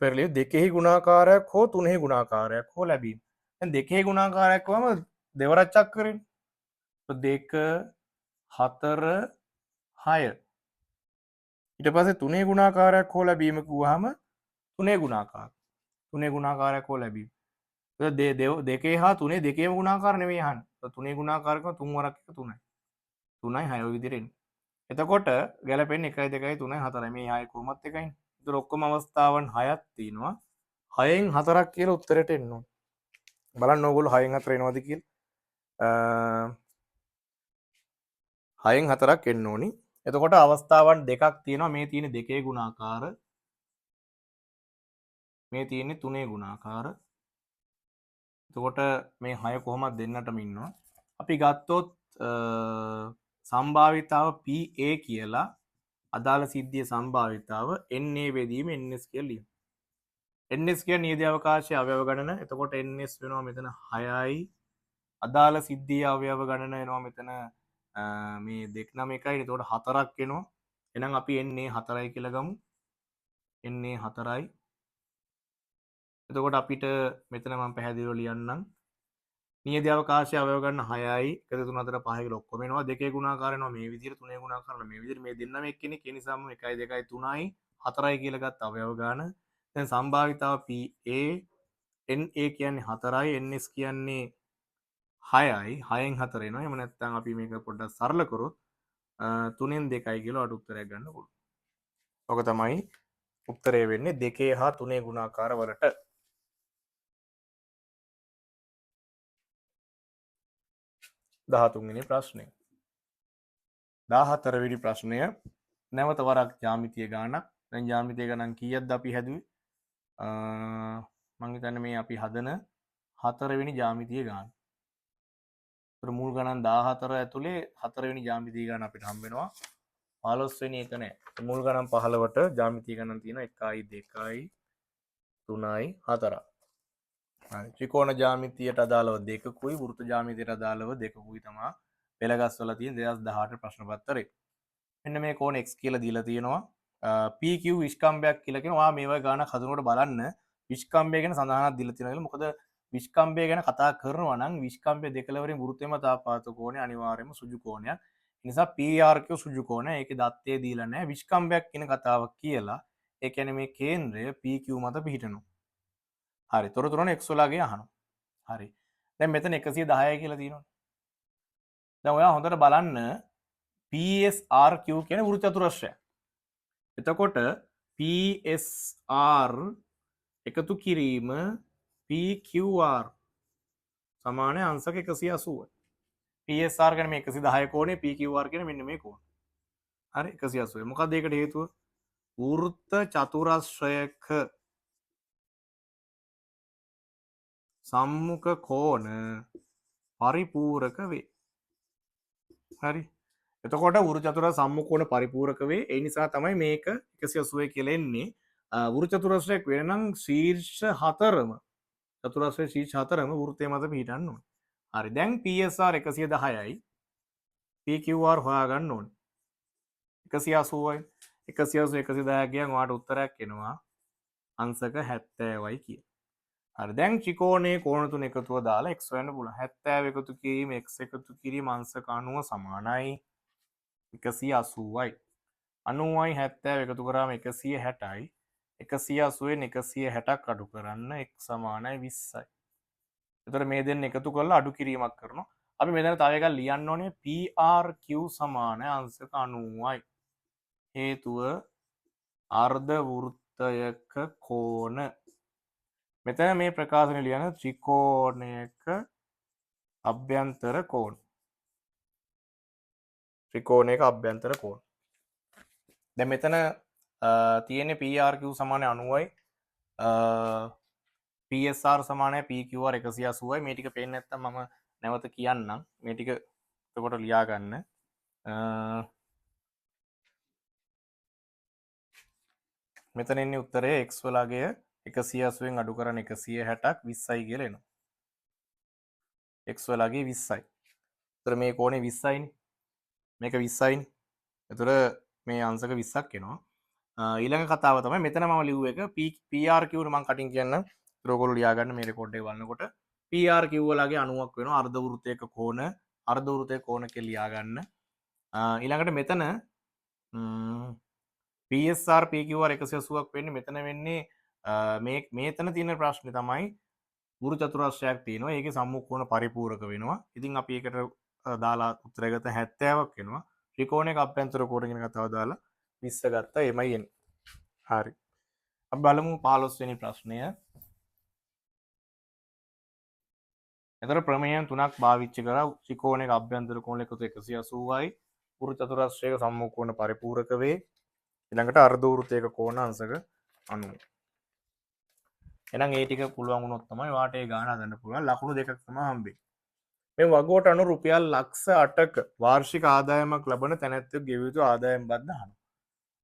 පෙරළිය දෙකෙහි ගුණාකාරයක් හෝ තුනෙහි ගුණාකාරයක් හෝ ලැබීම. දැන් දෙකේ ගුණාකාරයක් වම දෙවරච්චක් කරන්නේ. 2 4 6 ඊට පස්සේ තුනේ ගුණාකාරයක් හෝ ලැබීම කිව්වහම තුනේ ගුණාකාර. තුනේ ගුණාකාරයක් හෝ ලැබීම. දෙකේ හා තුනේ දෙකේම ගුණාකාර නෙවෙයි අහන්නේ. තුනේ ගුණාකාරකම 3 වරක් එක 3යි. 3යි 6 ඔය විදිහට එන්නේ. එතකොට ගැලපෙන්නේ 1යි 2යි 3යි 4යි. මේ 6 කොහොමත් එකයිනේ. ඒතර ඔක්කොම අවස්ථාවන් 6ක් තියෙනවා. 6න් 4ක් කියලා උත්තරයට එන්න ඕනේ. බලන්න ඕගොල්ලෝ 6න් 4 එනවද කියලා. 6න් 4ක් එන්න ඕනි. එතකොට අවස්ථාවන් දෙකක් තියෙනවා. මේ තියෙන දෙකේ ගුණාකාර. මේ තියෙන්නේ තුනේ ගුණාකාර. එතකොට මේ 6 කොහොමද දෙන්නටම ඉන්නවා. අපි ගත්තොත් සම්භාවිතාව PA කියලා අදාළ සිද්ධිය සම්භාවිතාව NA බෙදීම NS කියලා ලියමු. NS කියන්නේ නියත අවකාශයේ අවයව ගණන. එතකොට NS වෙනවා මෙතන 6යි. අදාළ සිද්ධියේ අවයව ගණන වෙනවා මෙතන මේ 2 9 1යි. එතකොට 4ක් එනවා. එහෙනම් අපි NA 4යි කියලා ගමු. NA 4යි. එතකොට අපිට මෙතන මම පැහැදිලිව ලියන්නම්. නියත අවකාශයේ අවයව ගන්න 6යි 1 2 3 4 5 කියලා ඔක්කොම එනවා. දෙකේ ගුණාකාර වෙනවා මේ විදිහට, තුනේ ගුණාකාර වෙනවා මේ විදිහට. මේ දෙන්නම එක්කෙනෙක්. ඒ නිසාම 1යි 2යි 3යි 4යි කියලා ගත්ත අවයව ගන්න. දැන් සම්භාවිතාව PA NA කියන්නේ 4යි NS කියන්නේ 6යි. 6න් 4 එනවා. එහෙම නැත්නම් අපි මේක පොඩ්ඩක් සරල කරොත් 3න් 2යි කියලා අඩු උත්තරයක් ගන්න පුළුවන්. ඔක තමයි උත්තරය වෙන්නේ දෙකේ හා තුනේ ගුණාකාර වලට. 13 වෙනි ප්‍රශ්නය. 14 වෙනි ප්‍රශ්නය නැවත වරක් ජ්‍යාමිතිය ගානක්. දැන් ජ්‍යාමිතිය ගණන් කීයක්ද අපි හැදුවේ? මම හිතන්නේ මේ අපි හදන 4 වෙනි ජ්‍යාමිතිය ගාන. ඒතර මුල් ගණන් 14 ඇතුලේ 4 වෙනි ජ්‍යාමිතිය ගාන අපිට හම්බ වෙනවා. 15 වෙනි එක නෑ. මුල් ගණන් 15ට ජ්‍යාමිතිය ගණන් තියෙනවා 1යි 2යි 3යි 4යි. ත්‍රිකෝණ ජ්‍යාමිතියට අදාළව දෙකකුයි වෘත්ත ජ්‍යාමිතියට අදාළව දෙකකුයි තමයි පෙළගස්වලා තියෙන 2018 ප්‍රශ්න පත්‍රේ. මෙන්න මේ කෝණ x කියලා දීලා තියෙනවා. PQ විස්කම්බයක් කියලා කියනවා. මේවා ගානක් හදනකොට බලන්න විස්කම්බය ගැන සඳහනක් දීලා තියෙනවා. මොකද විස්කම්බය ගැන කතා කරනවා නම් විස්කම්බය දෙකලවරින් වෘත්තයම තාපාත කෝණය අනිවාර්යයෙන්ම සුජු කෝණයක්. ඒ නිසා PRQ සුජු කෝණය. ඒකේ දත්තය දීලා නැහැ. විස්කම්බයක් කියන කතාවක් කියලා. ඒ කියන්නේ මේ කේන්ද්‍රය PQ මත පිහිටනවා. හරි තොරතුරන x වලගේ අහනවා. හරි. දැන් මෙතන 110යි කියලා තියෙනවා. දැන් ඔයා හොඳට බලන්න PSRQ කියන වෘත්ත චතුරස්‍රය. එතකොට PSR එකතු කිරීම PQR සමානයි අංශක 180යි. PSR කියන්නේ මේ 110 කෝණේ, PQR කියන්නේ මෙන්න මේ කෝණ. හරි 180. මොකක්ද ඒකට හේතුව? වෘත්ත චතුරස්‍රයක සම්මුඛ කෝණ පරිපූරක වේ. හරි. එතකොට වෘත්ත චතුරස්‍රය සම්මුඛ කෝණ පරිපූරක වේ. ඒ නිසා තමයි මේක 180 කියලා එන්නේ. වෘත්ත චතුරස්‍රයක් වෙන නම් ශීර්ෂ හතරම චතුරස්‍රයේ ශීර්ෂ හතරම වෘත්තය මත පිහිටන්න ඕනේ. හරි. දැන් PSR 110යි. PQR හොයාගන්න ඕනේ. 180යි. 180 110 ගියන් ඔයාලට උත්තරයක් එනවා. අංශක 70යි කියලා. හරි දැන් ත්‍රිකෝණයේ කෝණ තුන එකතුව දාලා x හොයන්න පුළුවන්. 70 එකතු කිරීම x එකතු කිරීම අංශක 90 සමානයි. 180යි. 90යි 70 එකතු කරාම 160යි. 180න් 160ක් අඩු කරන්න x සමානයි 20යි. එතකොට මේ දෙන්න එකතු කරලා අඩු කිරීමක් කරනවා. අපි මෙතන තව එකක් ලියන්න ඕනේ PRQ සමාන අංශක 90යි. හේතුව අර්ධ වෘත්තයක කෝණ. මෙතන මේ ප්‍රකාශනය ලියන ත්‍රිකෝණයක අභ්‍යන්තර කෝණ. ත්‍රිකෝණයක අභ්‍යන්තර කෝණ. දැන් මෙතන තියෙන්නේ PRQ සමාන 90යි. PSR සමානයි PQR 180යි. මේ ටික පේන්නේ නැත්නම් මම නැවත කියන්නම්. මේ ටික එතකොට ලියා ගන්න. මෙතන ඉන්නේ උත්තරේ x වලගේ 180න් අඩු කරන 160ක් 20යි කියලා එනවා. x වලගේ 20යි. එතකොට මේ කෝණේ 20යිනේ. මේක 20යිනේ. එතකොට මේ අංශක 20ක් එනවා. ඊළඟ කතාව තමයි මෙතන මම ලිව්ව එක PRQ නේ මම කටින් කියන්නම්. ඔයගොල්ලෝ ලියා ගන්න මේ රෙකෝඩ් එක බලනකොට PRQ වලගේ 90ක් වෙනවා අර්ධ වෘත්තයක කෝණ අර්ධ වෘත්තයක කෝණ කියලා ලියා ගන්න. ඊළඟට මෙතන PSR PQR 180ක් වෙන්නේ මෙතන වෙන්නේ මේතන තියෙන ප්‍රශ්නේ තමයි වෘ චතුරස්‍රයක් තියෙනවා. ඒකේ සම්මුඛ කෝණ පරිපූර්ණක වෙනවා. ඉතින් අපි ඒකට දාලා උත්තරය ගත්ත 70ක් වෙනවා. ත්‍රිකෝණයක අභ්‍යන්තර කෝණ කියන කතාව දාලා 20 ගත්තා. එමයි එන්නේ. හරි. අපි බලමු 15 වෙනි ප්‍රශ්නය. එතකොට ප්‍රමේයයන් තුනක් පාවිච්චි කරලා ත්‍රිකෝණයක අභ්‍යන්තර කෝණ එකතු 180යි. වෘ චතුරස්‍රයක සම්මුඛ කෝණ පරිපූර්ණක වේ. ඊළඟට අර්ධ වෘත්තයක කෝණ අංශක 90. එහෙනම් ඒ ටික පුළුවන් වුණොත් තමයි වාට ඒ ගාන හදන්න පුළුවන්. ලකුණු දෙකක් තමයි හම්බෙන්නේ. මේ වගුවට අනුව රුපියල් ලක්ෂ 8ක වාර්ෂික ආදායමක් ලබන තැනැත්තෙකු ගෙවිය යුතු ආදායම් බද්ද අහනවා.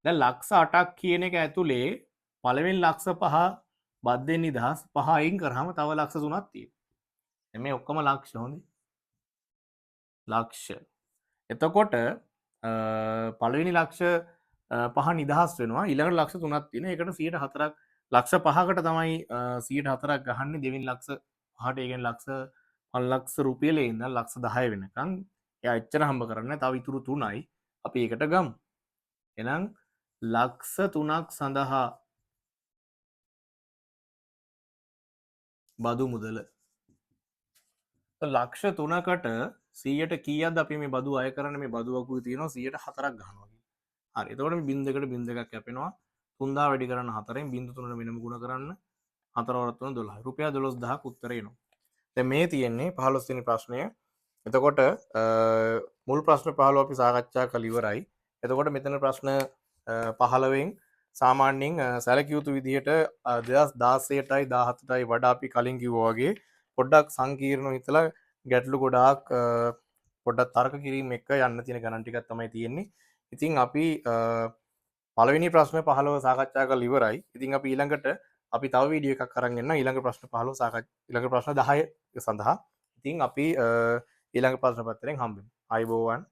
දැන් ලක්ෂ 8ක් කියන එක ඇතුලේ පළවෙනි ලක්ෂ 5 බද්දෙන් නිදහස් 5 අයින් කරාම තව ලක්ෂ 3ක් තියෙනවා. මේ ඔක්කොම ලක්ෂ හොඳේ. ලක්ෂ. එතකොට පළවෙනි ලක්ෂ 5 නිදහස් වෙනවා. ඊළඟට ලක්ෂ 3ක් තියෙනවා. ඒකට 104ක් ලක්ෂ 5කට තමයි 104ක් ගහන්නේ දෙවෙනි ලක්ෂ 5ට. ඒ කියන්නේ ලක්ෂ 5 ලක්ෂ රුපියලේ ඉඳන් ලක්ෂ 10 වෙනකන්. එයා එච්චර හම්බ කරන්නේ. තව ඉතුරු 3යි. අපි ඒකට ගමු. එහෙනම් ලක්ෂ 3ක් සඳහා බදු මුදල ලක්ෂ 3කට 100ට කීයක්ද අපි මේ බදු අය කරන්න? මේ බදු වකුවේ තියෙනවා 104ක් ගන්නවා. හරි. එතකොට මේ බින්දකට බින්දකක් කැපෙනවා. 3000 වැඩි කරන්න 4ෙන් 0.3 වෙනම ගුණ කරන්න 4 වරක් 3 12. රුපියල් 12000ක් උත්තරේ එනවා. දැන් මේ තියෙන්නේ 15 වෙනි ප්‍රශ්නය. එතකොට මුල් ප්‍රශ්න 15 අපි සාකච්ඡා කළ ඉවරයි. එතකොට මෙතන ප්‍රශ්න 15න් සාමාන්‍යයෙන් සැලකිය යුතු විදිහට 2016ටයි 17ටයි වඩා අපි කලින් කිව්වා වගේ පොඩ්ඩක් සංකීර්ණව හිතලා ගැටලු ගොඩාක් පොඩ්ඩක් තර්ක කිරීම එක්ක යන්න තියෙන ගණන් ටිකක් තමයි තියෙන්නේ. ඉතින් අපි පළවෙනි ප්‍රශ්න 15 සාකච්ඡා කරලා ඉවරයි. ඉතින් අපි ඊළඟට අපි තව වීඩියෝ එකක් අරන් එන්න ඊළඟ ප්‍රශ්න 15 සාකච්ඡා ඊළඟ ප්‍රශ්න 10 සඳහා. ඉතින් අපි ඊළඟ ප්‍රශ්න පත්‍රයෙන් හම්බෙමු. ආයුබෝවන්.